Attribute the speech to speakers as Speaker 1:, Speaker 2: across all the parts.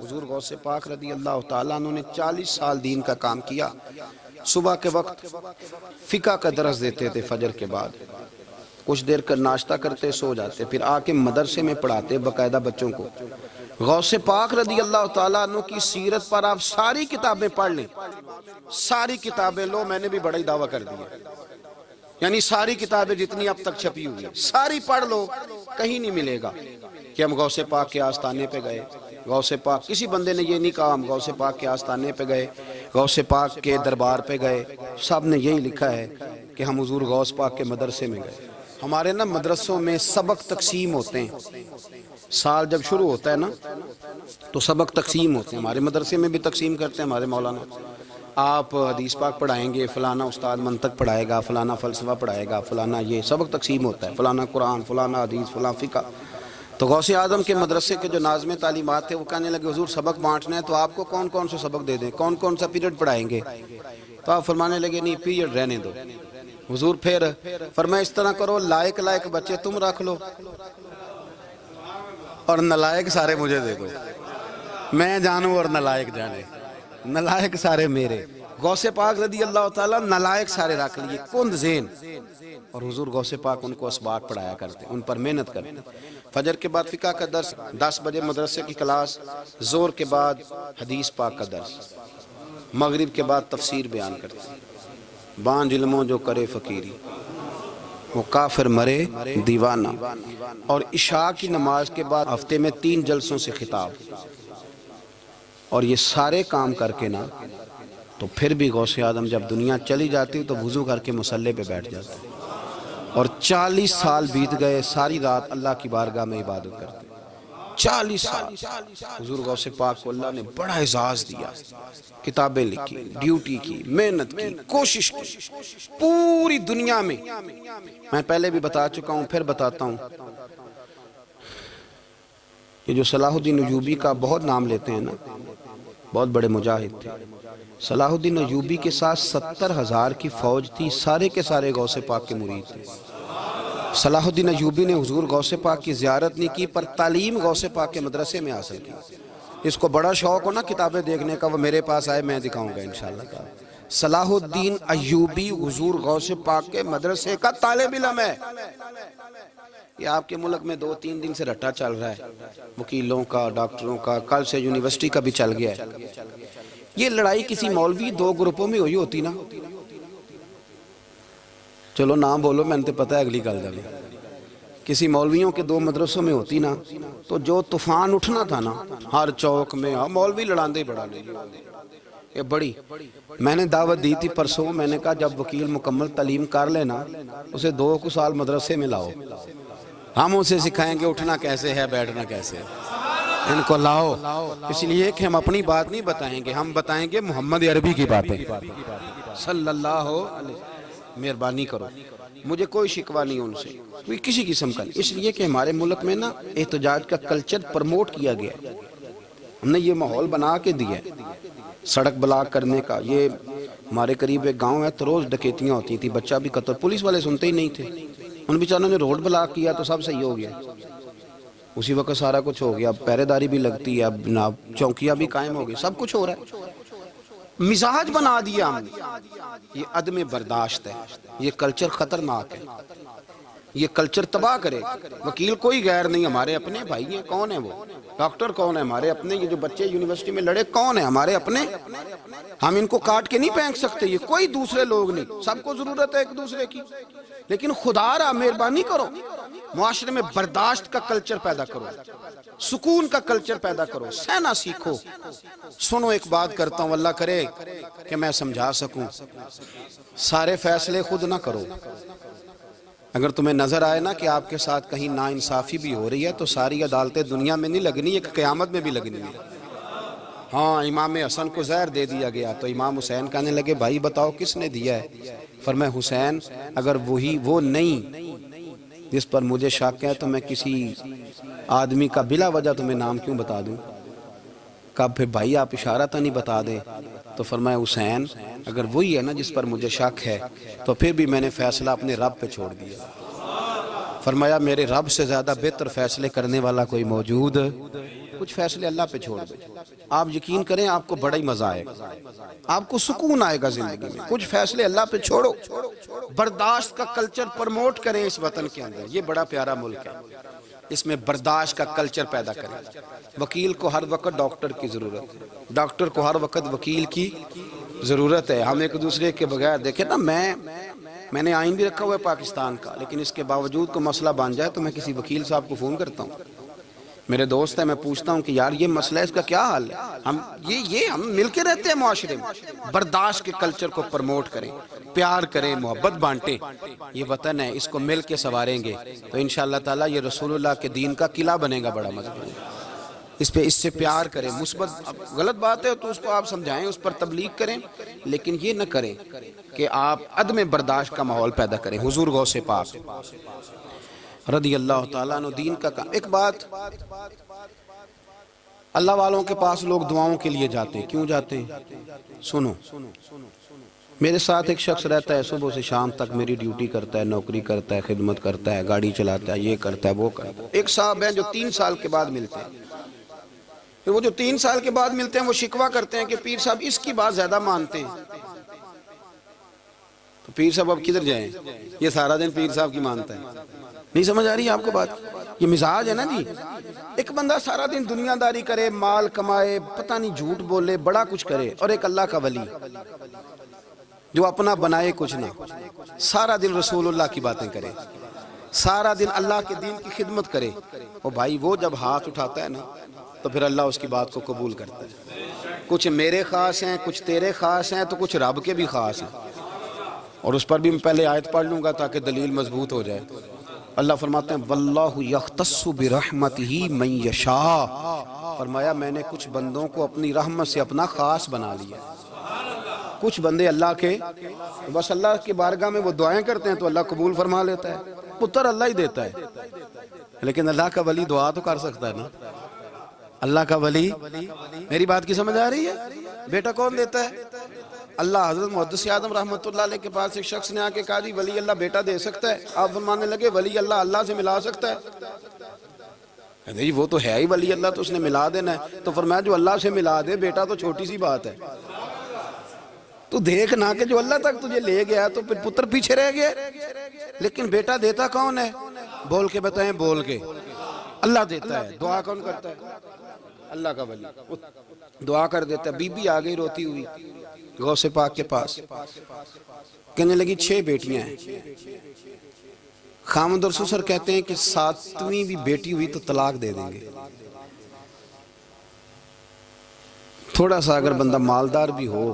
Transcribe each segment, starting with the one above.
Speaker 1: حضور غوث پاک رضی اللہ تعالیٰ عنہ نے 40 سال دین کا کام کیا. صبح کے وقت فقہ کا درس دیتے تھے فجر کے بعد، کچھ دیر کر ناشتہ کرتے سو جاتے، پھر آ کے مدرسے میں پڑھاتے باقاعدہ بچوں کو. غوث پاک رضی اللہ تعالیٰ عنہ کی سیرت پر آپ ساری کتابیں پڑھ لیں، ساری کتابیں لو، میں نے بھی بڑا ہی دعویٰ کر دیا، یعنی ساری کتابیں جتنی اب تک چھپی ہوئی ہیں ساری پڑھ لو، کہیں نہیں ملے گا کہ ہم غوث پاک کے آستانے پہ گئے. غوث پاک کسی بندے نے یہ نہیں کہا ہم غوث پاک کے آستانے پہ گئے، غوث پاک کے دربار پہ گئے. سب نے یہی لکھا ہے کہ ہم حضور غوث پاک کے مدرسے میں گئے. ہمارے نا مدرسوں میں سبق تقسیم ہوتے ہیں، سال جب شروع ہوتا ہے نا تو سبق تقسیم ہوتے ہیں. ہمارے مدرسے میں بھی تقسیم کرتے ہیں ہمارے مولانا. آپ حدیث پاک پڑھائیں گے، فلانا استاد منطق پڑھائے گا، فلانا فلسفہ پڑھائے گا، فلانا یہ سبق تقسیم ہوتا ہے، فلانا قرآن، فلانا حدیث، فلانا فقہ. تو غوث اعظم کے مدرسے کے جو ناظم تعلیمات تھے وہ کہنے لگے حضور سبق بانٹنا ہے تو آپ کو کون کون سے سبق دے دیں، کون کون سا پیریڈ پڑھائیں گے؟ تو آپ فرمانے لگے نہیں پیریڈ رہنے دو. حضور پھر فرمایا اس طرح کرو، لائق بچے تم رکھ لو اور نلائق سارے مجھے دے دو، میں جانوں اور نلائق جانے، نلائق سارے میرے. غوث پاک رضی اللہ تعالیٰ نلائق سارے رکھ لیے، کند ذہن. اور حضور غوث پاک ان کو اسباق پڑھایا کرتے، ان پر محنت کرتے. فجر کے بعد فقہ کا درس، 10 بجے مدرسے کی کلاس، زور کے بعد حدیث پاک کا درس، مغرب کے بعد تفسیر بیان کرتے. بانج علموں جو کرے فقیری وہ کافر مرے دیوانہ. اور عشاء کی نماز کے بعد ہفتے میں 3 جلسوں سے خطاب. اور یہ سارے کام کر کے نا تو پھر بھی غوث اعظم جب دنیا چلی جاتی تو وضو کر کے مصلی پہ بیٹھ جاتے. اور 40 سال بیت گئے، ساری رات اللہ کی بارگاہ میں عبادت کرتے. 40 سال حضور غوث پاک کو اللہ نے بڑا اعزاز دیا، کتابیں لکھی، ڈیوٹی کی، محنت کی، کوشش کی پوری دنیا میں. میں پہلے بھی بتا چکا ہوں، پھر بتاتا ہوں. یہ جو صلاح الدین ایوبی کا بہت نام لیتے ہیں نا، بہت بڑے مجاہد تھے. صلاح الدین ایوبی کے ساتھ 70,000 کی فوج تھی، سارے کے سارے غوث پاک کے مرید تھے. صلاح الدین ایوبی نے حضور غوث پاک کی زیارت نہیں کی پر تعلیم غوث پاک کے مدرسے میں حاصل کی. اس کو بڑا شوق ہو نا کتابیں دیکھنے کا، وہ میرے پاس آئے، میں دکھاؤں گا انشاءاللہ. صلاح الدین ایوبی حضور غوث پاک کے مدرسے کا طالب علم ہے. یہ آپ کے ملک میں 2-3 دن سے رٹا چل رہا ہے، وکیلوں کا، ڈاکٹروں کا، کل سے یونیورسٹی کا بھی چل گیا ہے. یہ لڑائی کسی مولوی 2 گروپوں میں ہوئی ہوتی نا، چلو نام بولو، میں نے پتہ ہے اگلی گل دے. کسی مولویوں کے 2 مدرسوں میں ہوتی نا تو جو طوفان اٹھنا تھا نا ہر چوک میں، مولوی لڑاندے ہی بڑا نہیں. یہ بڑی میں نے دعوت دی تھی پرسوں، میں نے کہا جب وکیل مکمل تعلیم کر لینا اسے 2 سال مدرسے میں لاؤ، ہم اسے سکھائیں گے اٹھنا کیسے ہے، بیٹھنا کیسے ہے. ان کو لاؤ، اس لیے کہ ہم اپنی بات نہیں بتائیں گے، ہم بتائیں گے محمد عربی کی باتیں صلی اللہ علیہ. مہربانی کرو، مجھے کوئی شکوہ نہیں ان سے، کوئی کسی قسم کا نہیں. اس لیے کہ ہمارے ملک میں نا احتجاج کا کلچر پرموٹ کیا گیا، ہم نے یہ ماحول بنا کے دیا ہے سڑک بلاک کرنے کا. یہ ہمارے قریب ایک گاؤں ہے تو روز ڈکیتیاں ہوتی تھی، بچہ بھی قتل، پولیس والے سنتے ہی نہیں تھے. ان بیچاروں نے روڈ بلاک کیا تو سب صحیح ہو گیا، اسی وقت سارا کچھ ہو گیا. اب پہرے داری بھی لگتی ہے، اب چوکیاں بھی قائم ہو گئی، سب کچھ ہو رہا ہے. مزاج بنا دیا ہم نے. یہ عدم برداشت ہے، یہ کلچر خطرناک ہے، یہ کلچر تباہ کرے. وکیل کوئی غیر نہیں، ہمارے اپنے بھائی ہیں. کون ہے وہ؟ ڈاکٹر کون ہے؟ ہمارے اپنے. یہ جو بچے یونیورسٹی میں لڑے کون ہیں؟ ہمارے اپنے. ہم ان کو کاٹ کے نہیں پھینک سکتے، یہ کوئی دوسرے لوگ نہیں. سب کو ضرورت ہے ایک دوسرے کی، لیکن خدا را مہربانی کرو معاشرے میں برداشت کا کلچر پیدا کرو، سکون کا کلچر پیدا کرو، سہنا سیکھو. سنو ایک بات کرتا ہوں، اللہ کرے کہ میں سمجھا سکوں. سارے فیصلے خود نہ کرو. اگر تمہیں نظر آئے نا کہ آپ کے ساتھ کہیں ناانصافی بھی ہو رہی ہے تو ساری عدالتیں دنیا میں نہیں لگنی، ایک قیامت میں بھی لگنی ہے. ہاں امام حسن کو زہر دے دیا گیا تو امام حسین کہنے لگے بھائی بتاؤ کس نے دیا ہے؟ فرمایا حسین اگر وہ نہیں جس پر مجھے شک ہے تو میں کسی آدمی کا بلا وجہ تمہیں نام کیوں بتا دوں؟ کہا پھر بھائی آپ اشارہ تو نہیں بتا دے. تو فرمایا حسین اگر وہی ہے نا جس پر مجھے شک ہے تو پھر بھی میں نے فیصلہ اپنے رب پہ چھوڑ دیا. فرمایا میرے رب سے زیادہ بہتر فیصلے کرنے والا کوئی موجود کچھ فیصلے اللہ پہ چھوڑ دیں. آپ یقین کریں آپ کو بڑا ہی مزہ آئے گا, آپ کو سکون آئے گا زندگی میں. کچھ فیصلے اللہ پہ چھوڑو, برداشت کا کلچر پروموٹ کریں اس وطن کے اندر. یہ بڑا پیارا ملک ہے, اس میں برداشت کا کلچر پیدا کریں. وکیل کو ہر وقت ڈاکٹر کی ضرورت ہے, ڈاکٹر کو ہر وقت وکیل کی ضرورت ہے. ہم ایک دوسرے کے بغیر دیکھیں نا, میں نے آئین بھی رکھا ہوا ہے پاکستان کا, لیکن اس کے باوجود کو مسئلہ بن جائے تو میں کسی وکیل صاحب کو فون کرتا ہوں. میرے دوست ہے, میں پوچھتا ہوں کہ یار یہ مسئلہ ہے, اس کا کیا حال ہے. ہم مل کے رہتے ہیں معاشرے میں. برداشت کے کلچر کو پروموٹ کریں, پیار کریں, محبت بانٹیں. یہ وطن ہے, اس کو مل کے سنواریں گے تو انشاءاللہ تعالیٰ یہ رسول اللہ کے دین کا قلعہ بنے گا بڑا مضبوط. اس سے پیار کریں. مثبت غلط بات ہے تو اس کو آپ سمجھائیں, اس پر تبلیغ کریں, لیکن یہ نہ کریں کہ آپ عدم برداشت کا ماحول پیدا کریں. حضور غوث پاک رضی اللہ تعالیٰ عنہ دین کا کام. ایک بات, اللہ والوں کے پاس لوگ دعاؤں کے لیے جاتے ہیں. کیوں جاتے ہیں؟ سنو, میرے ساتھ ایک شخص رہتا ہے, صبح سے شام تک میری ڈیوٹی کرتا ہے, نوکری کرتا ہے, خدمت کرتا ہے, گاڑی چلاتا ہے, یہ کرتا ہے, وہ کرتا ہے. ایک صاحب ہیں جو 3 سال کے بعد ملتے ہیں. وہ جو 3 سال کے بعد ملتے ہیں وہ شکوہ کرتے ہیں کہ پیر صاحب اس کی بات زیادہ مانتے ہیں. تو پیر صاحب اب کدھر جائیں, یہ سارا دن پیر صاحب کی مانتا ہے. نہیں سمجھ آ رہی ہے آپ کو بات؟ یہ مزاج ہے نا جی. ایک بندہ سارا دن دنیا داری کرے, مال کمائے, پتہ نہیں جھوٹ بولے, بڑا کچھ کرے, اور ایک اللہ کا ولی جو اپنا بنائے کچھ نہ, سارا دن رسول اللہ کی باتیں کرے, سارا دن اللہ کے دین کی خدمت کرے. اور بھائی وہ جب ہاتھ اٹھاتا ہے نا تو پھر اللہ اس کی بات کو قبول کرتا ہے. کچھ میرے خاص ہیں, کچھ تیرے خاص ہیں, تو کچھ رب کے بھی خاص ہیں. اور اس پر بھی میں پہلے آیت پڑھ لوں گا تاکہ دلیل مضبوط ہو جائے. اللہ فرماتے ہیں واللہ یختص برحمتہ من یشاء, فرمایا میں نے کچھ بندوں کو اپنی رحمت سے اپنا خاص بنا لیا. کچھ بندے اللہ کے بس اللہ کی بارگاہ میں وہ دعائیں کرتے ہیں تو اللہ قبول فرما لیتا ہے. پتر اللہ ہی دیتا ہے, لیکن اللہ کا ولی دعا تو کر سکتا ہے نا. اللہ کا ولی, میری بات کی سمجھ آ رہی ہے؟ بیٹا کون دیتا ہے؟ اللہ. حضرت محدث اعظم رحمۃ اللہ علیہ کے پاس ایک شخص نے آ کے کہا جی ولی اللہ بیٹا دے سکتا ہے؟ آپ فرمانے لگے ولی اللہ اللہ سے ملا سکتا ہے؟ جی وہ تو ہے ہی ولی اللہ, تو اس نے ملا دینا ہے. تو فرمایا جو اللہ سے ملا دے بیٹا تو چھوٹی سی بات ہے. تو دیکھ نہ کہ جو اللہ تک تجھے لے گیا تو پھر پتر پیچھے رہ گیا. لیکن بیٹا دیتا کون ہے؟ بول کے بتائیں, بول کے. اللہ دیتا ہے. دعا کون کرتا ہے؟ اللہ کا ولی دعا کر دیتا ہے. بی بی آ گئی روتی ہوئی غوث پاک کے پاس, کہنے لگی 6 بیٹیاں ہیں. خامد اور سسر کہتے ہیں کہ 7ویں بھی بیٹی ہوئی تو طلاق دے دیں گے. تھوڑا سا اگر بندہ مالدار بھی ہو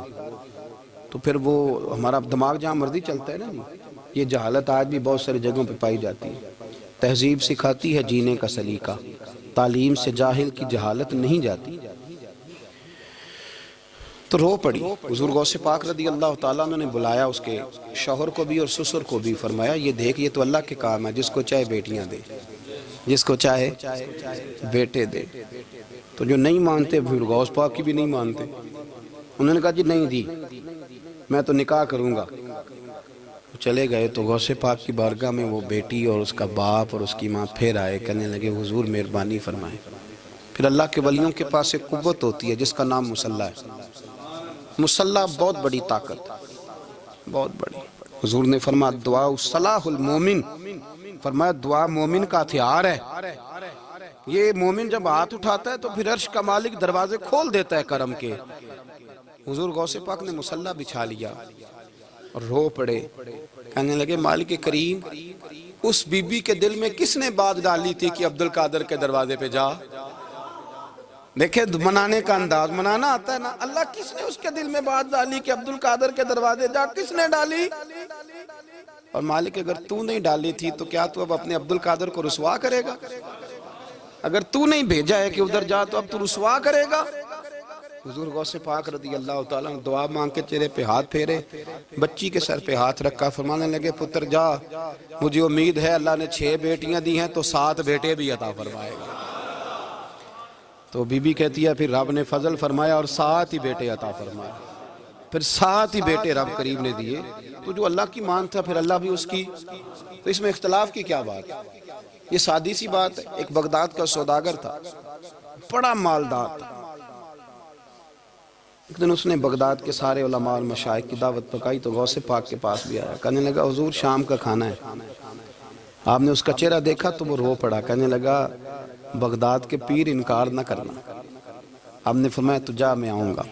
Speaker 1: تو پھر وہ ہمارا دماغ جہاں مرضی چلتا ہے نا جی. یہ جہالت آج بھی بہت ساری جگہوں پہ پائی جاتی ہے. تہذیب سکھاتی ہے جینے کا سلیقہ, تعلیم سے جاہل کی جہالت نہیں جاتی. تو رو پڑی. حضور غوث پاک رضی اللہ تعالیٰ عنہ نے بلایا اس کے شوہر کو بھی اور سسر کو بھی. فرمایا یہ دیکھ, یہ تو اللہ کے کام ہے, جس کو چاہے بیٹیاں دے, جس کو چاہے بیٹے دے. تو جو نہیں مانتے پھر غوث پاک کی بھی نہیں مانتے. انہوں نے کہا جی نہیں دی, میں تو نکاح کروں گا. چلے گئے تو غوث پاک کی بارگاہ میں وہ بیٹی اور اس کا باپ اور اس کی ماں پھر آئے, کہنے لگے حضور مہربانی فرمائیں. پھر اللہ کے ولیوں کے پاس ایک قوت ہوتی ہے جس کا نام مصلی ہے. مصلی بہت بڑی طاقت, بہت بڑی. حضور نے فرمایا دعا صلاح المومن, فرمایا دعا مومن کا ہتھیار ہے. یہ مومن جب ہاتھ اٹھاتا ہے تو پھر عرش کا مالک دروازے کھول دیتا ہے کرم کے. حضور غوث پاک نے مصلی بچھا لیا اور رو پڑے, کہنے لگے مالک کریم اس بی بی کے دل میں کس نے بات ڈالی تھی کہ عبد القادر کے دروازے پہ جا. دیکھیں منانے کا انداز, منانا آتا ہے نا. اللہ کس نے اس کے دل میں بات ڈالی کہ عبد القادر کے دروازے جا, کس نے ڈالی؟ اور مالک اگر تو نہیں ڈالی تھی تو کیا تو اب اپنے عبد القادر کو رسوا کرے گا؟ اگر تو نہیں بھیجا ہے کہ ادھر جا تو اب تو رسوا کرے گا؟ حضور غوث پاک رضی اللہ تعالیٰ نے دعا مانگ کے چہرے پہ ہاتھ پھیرے, بچی کے سر پہ ہاتھ رکھا, فرمانے لگے پتر جا, مجھے امید ہے اللہ نے 6 بیٹیاں دی ہیں تو 7 بیٹے بھی عطا فرمائے گا. تو بی بی کہتی ہے پھر رب نے فضل فرمایا اور 7 ہی بیٹے عطا فرمائے. پھر 7 ہی بیٹے رب کریم نے دیے. تو جو اللہ کی مان تھا پھر اللہ بھی اس کی. تو اس میں اختلاف کی کیا بات ہے؟ یہ سادی سی بات ہے. ایک بغداد کا سوداگر تھا, بڑا مالدار تھا۔ ایک دن اس نے بغداد کے سارے علماء اور مشائخ کی دعوت پکائی تو غوث پاک کے پاس بھی آیا، کہنے لگا حضور شام کا کھانا ہے۔ آپ نے اس کا چہرہ دیکھا تو وہ رو پڑا، کہنے لگا بغداد کے پیر انکار نہ کرنا۔ آپ نے فرمایا تو جا میں آؤں گا۔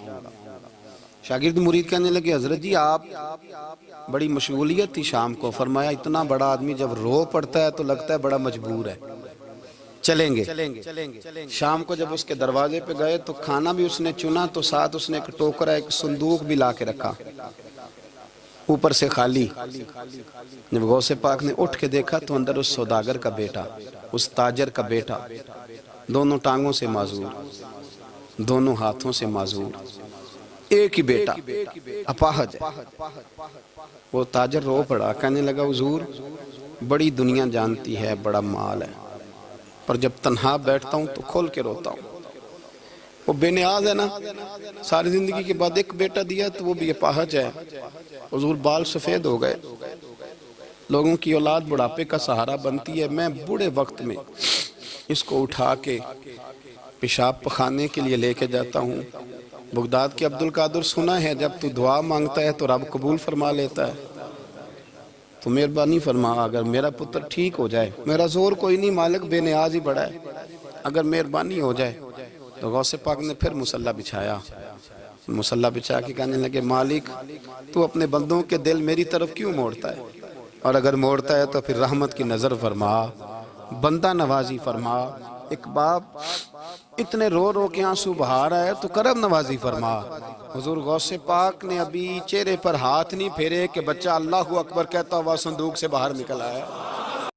Speaker 1: شاگرد مرید کہنے لگے حضرت جی آپ بڑی مشغولیت تھی شام کو، فرمایا اتنا بڑا آدمی جب رو پڑتا ہے تو لگتا ہے بڑا مجبور ہے، چلیں گے۔ شام کو جب اس کے دروازے پہ گئے تو کھانا بھی اس نے چنا تو ساتھ اس نے ایک ٹوکرا ایک صندوق بھی لا کے رکھا، اوپر سے خالی۔ جب غوث پاک نے اٹھ کے دیکھا تو اندر اس سوداگر کا بیٹا، اس تاجر کا بیٹا، دونوں ٹانگوں سے معذور، دونوں ہاتھوں سے معذور، ایک ہی بیٹا اپاہج ہے۔ وہ تاجر رو پڑا، کہنے لگا حضور بڑی دنیا جانتی ہے، بڑا مال ہے، پر جب تنہا بیٹھتا ہوں تو کھول کے روتا ہوں۔ وہ بے نیاز ہے نا، ساری زندگی کے بعد ایک بیٹا دیا تو وہ بھی اپاہج ہے۔ حضور بال سفید ہو گئے، لوگوں کی اولاد بڑھاپے کا سہارا بنتی ہے، میں بوڑھے وقت میں اس کو اٹھا کے پیشاب پخانے کے لیے لے کے جاتا ہوں۔ بغداد کے عبد القادر سنا ہے جب تو دعا مانگتا ہے تو رب قبول فرما لیتا ہے، تو مہربانی فرما اگر میرا پتر ٹھیک ہو جائے، میرا زور کوئی نہیں مالک، بے نیاز ہی بڑا ہے، اگر مہربانی ہو جائے۔ تو غوث پاک نے پھر مصلی بچھایا، مصلی بچھا کے کہنے لگے مالک تو اپنے بندوں کے دل میری طرف کیوں موڑتا ہے، اور اگر موڑتا ہے تو پھر رحمت کی نظر فرما، بندہ نوازی فرما۔ ایک باپ اتنے رو رو کے آنسو بہا رہا ہے تو کرم نوازی فرما۔ حضور غوث پاک نے ابھی چہرے پر ہاتھ نہیں پھیرے کہ بچہ اللہ اکبر کہتا ہوا صندوق سے باہر نکل آیا۔